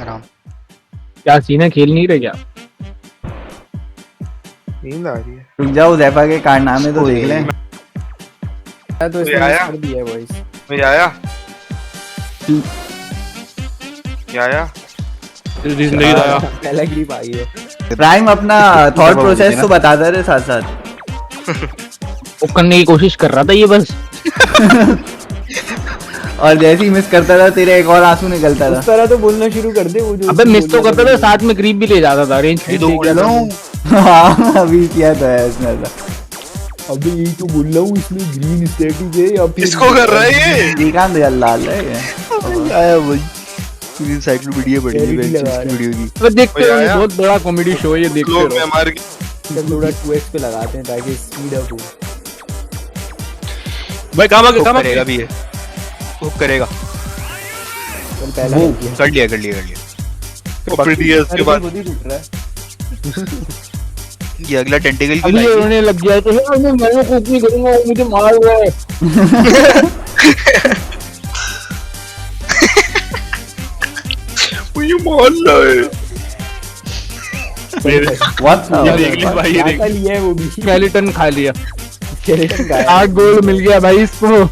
आराम। क्या सीन है, खेल नहीं रहे क्या? नींद आ रही है। रुक जाओ, ज़ैफा के कारनामे तो देख लें। तो इसने आया? कर दिया है वॉइस। मैं आया क्या आया जिंदगी आया। पहला ग्रिप आई है। प्राइम अपना थॉट प्रोसेस तो बताता रहे साथ साथ। वो करने की कोशिश कर रहा था ये बस। और जैसे ही मिस करता था तेरे एक और आंसू निकलता था। उस तरह तो बोलना शुरू कर दे वो जो। अबे मिस तो करता था, साथ में क्रीप भी ले जाता था। रेंज क्रीप दे गया था। हाँ अभी किया था इसने ऐसा। अबे यही तो बोल रहा हूँ, इसमें ग्रीन स्टैटिक है या फिर किसको कर रहा है ये? श्रीकांत लाल है ये। आया भाई पूरी एनसाइक्लोपीडिया पढ़ी है LED लगा रहा है। वीडियो की। अबे देखते कोई रहो, आया? बहुत बड़ा कॉमेडी शो है ये, देखते लोग में रहो। मार के जब थोड़ा 2x पे लगाते हैं ताकि स्पीड अप हो। भाई काम हुक काम करेगा भी है, हुक करेगा। चल पहला कर दिया। कर लिया कर लिया कर लिया। कॉमेडियंस के बाद खुद ही टूट रहा है। ये अगला टेंटिकल की अभी ये लाइन रोने लग गया तो मैं कुछ नहीं करूंगा, वो मुझे मार रहा है। मुझे मार रहा है। What the- ये देख ली भाई, ये देख क्या लिया है वो भी। स्केलेटन खा लिया। स्केलेटन का है। 8 गोल्ड मिल गया भाई इसको।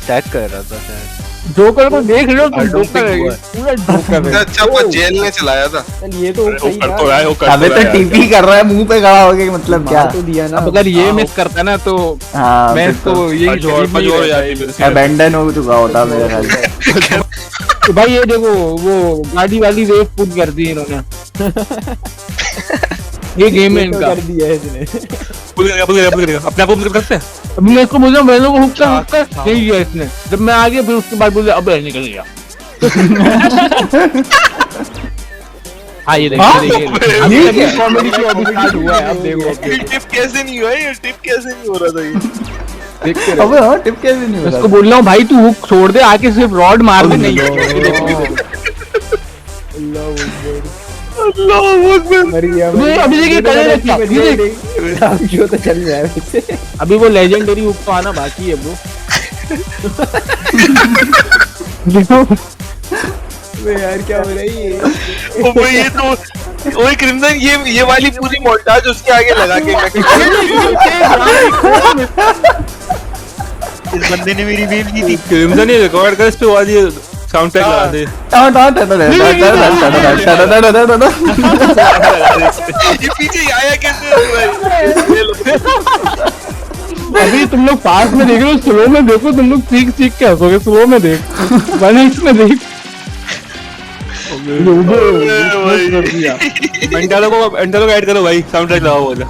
टैग कर रहा था शायद। जोकर को देख लो तुम, I don't जोकर think है, हुआ पूरा जोकर है। अच्छा वो जेल में चलाया था। चल ये तो सही कर तो था। रहा है, वो कर अबे तो तो रहा है। टीपी कर रहा है मुंह पे खड़ा हो गया, मतलब क्या? मार तो दिया ना। अब अगर ये मिस करता ना तो हाँ मैं फिर इसको तो यही जोर पर जोर हो जाती है फिर से। अबेंडन हो चुका होता मेरे ख्याल से। तो भाई ये देखो वो गाड़ी वाली वेव पुट कर दी इन्होंने। ये गेम है ये तो इनका। कर दिया है इसने। अपने आप को कर सकते हैं। अभी मैं इसको बोल रहा हूँ मैंने को हुक कर नहीं किया इसने। जब मैं आ गया फिर उसके बाद बोले अब निकल गया। हाँ ये देखिए ये देखिए कॉमेडी शो अभी स्टार्ट हुआ है, अब देखो ये टिप कैसे नहीं हुआ ये? टिप कैसे नहीं हो रहा था ये? देखते रहो। अबे हाँ टिप कैसे नहीं हो उसको रहा? बोल रहा हूँ भाई तू हुक छोड़ दे, आके सिर्फ रॉड मार दे। नहीं अल्लाह अकबर। मर गया ये अभी देखिए पहले रखा, ये देख। अब जो तो चल रहा है वैसे। अभी वो लेजेंडरी हुक तो आना बाकी है ब्रो। देखो अबे यार क्या हो रहा है ये? वो ये तो ओए क्रिम्सन ये वाली पूरी मोन्टाज उसके आगे लगा के इस बंदे ने मेरी वेव की थी। क्रिम्सन ही रिकॉर्ड कर, इस पे बाद ये साउंड ट्रैक लगा दे। ये पीछे आया कैसे? अभी तुम लोग पास में देख रहे हो, स्लो में देखो, तुम लोग सीख के हंसोगे। स्लो में देख, मैंने इसमें देख। एंटालो को ऐड करो भाई, साउंड ट्रैक लगाओ बोला।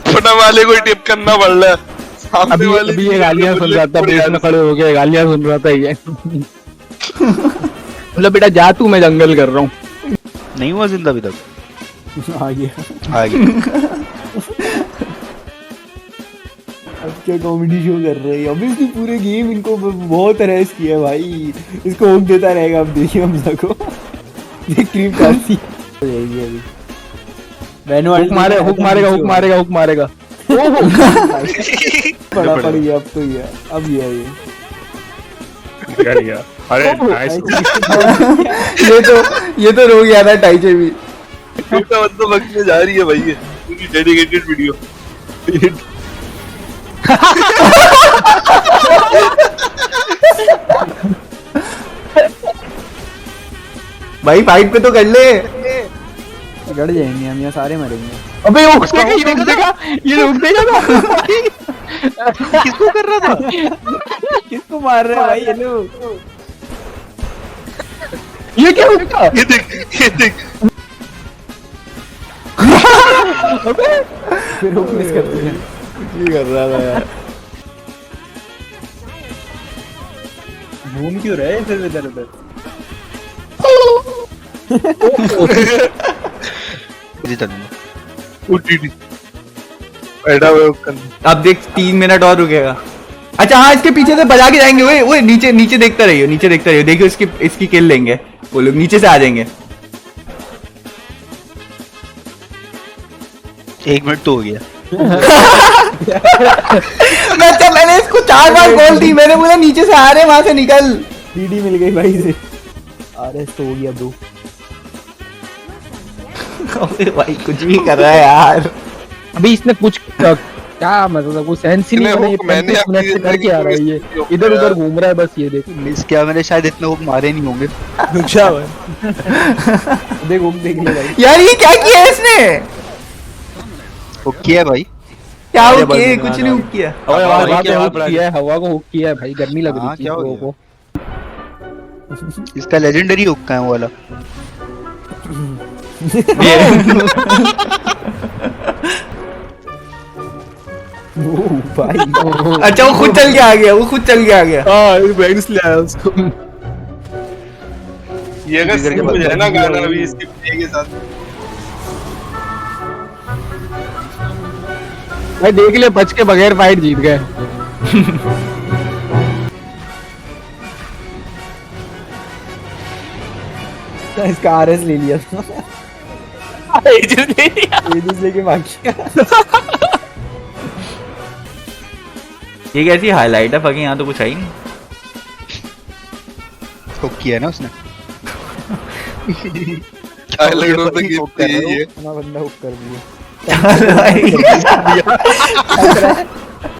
छोटा वाले को टिप करना पड़ रहा है। सामने अभी वाले अभी ये गालियां सुन रहा था, बीच में खड़े हो गए गालियां सुन रहा था ये। बोला बेटा जा तू, मैं जंगल कर रहा हूँ। नहीं हुआ जिंदा अभी तक। आ गया। आ गया। अब क्या कॉमेडी शो कर रहे हैं? अभी इसने पूरे गेम इनको बहुत हरास किया भाई। इसको हुक देता रहेगा, अब देखिए हमजा को। ये क्रीम कासी हो जाएगी अभी। हुक मारेगा। बड़ा पड़ गया अब तो ये। अब ये है ये। अरे नाइस। ये तो रो गया था टाइचे भी। छोटा बंदा वक्त में जा रही है भाई ये पूरी डेडिकेटेड वीडियो। भाई फाइट पे तो कर ले। गड़ जाएंगे हम, यहाँ सारे मरेंगे। अबे वो ये रुक देगा ना। किसको कर रहा था? किसको मार रहे हैं भाई ये लोग? ये क्या रुका? ये देख फिर हुक मिस करते हैं। कुछ कर रहा था यार। घूम क्यों रहे फिर इधर उधर? जीता दूंगा। उठी बैठा हुआ है। अब देख 3 मिनट और रुकेगा। अच्छा हाँ इसके पीछे से बजा के जाएंगे। वो नीचे देखता रहियो, देखियो इसकी किल लेंगे। वो लोग नीचे से आ जाएंगे। 1 मिनट तो हो गया। अच्छा मैंने इसको 4 बार कॉल दी, मैंने बोला नीचे से आ रहे वहां से निकल। डीडी मिल गई भाई से। अरेस्ट हो गया 2। अबे भाई कुछ भी कर रहा है यार। अभी इसने कुछ क्या मतलब कुछ सेंस ही नहीं मैंने बना, ये 35 मिनट से करके आ रहा है ये, इधर उधर घूम रहा है बस, ये देख। मिस क्या, मैंने शायद इतने वो मारे नहीं होंगे। क्या हुआ? देख ले भाई। यार ये क्या किया है इसने? ओके है भाई। क्या अरे हुक किया? भाई, कुछ नहीं हुक किया। हवा पे हुक किया है, हवा को हुक किया है भाई, गर्मी लग हाँ, रही थी क्या हो लोगों गया? को। इसका लेजेंडरी हुक्का है वो वाला। ओह भाई। अच्छा वो खुद चल के आ गया, वो खुद चल के आ गया। हाँ ये ब्राइटनेस ले आया उसको। ये अगर सिंग हो जाए ना गाना अभी इसके प्ले के साथ, भाई देख ले, बच के बगैर फाइट जीत गए। इसका आरएस ले लिया। एजेस ले लिया। एजिस लेके भाग गया। ये कैसी हाईलाइट है फकिंग, यहाँ तो कुछ है ही नहीं। हुक किया है ना उसने। Highlight of the game hook कर रहा है ये अपना बंदा हुक कर दिया। भाई।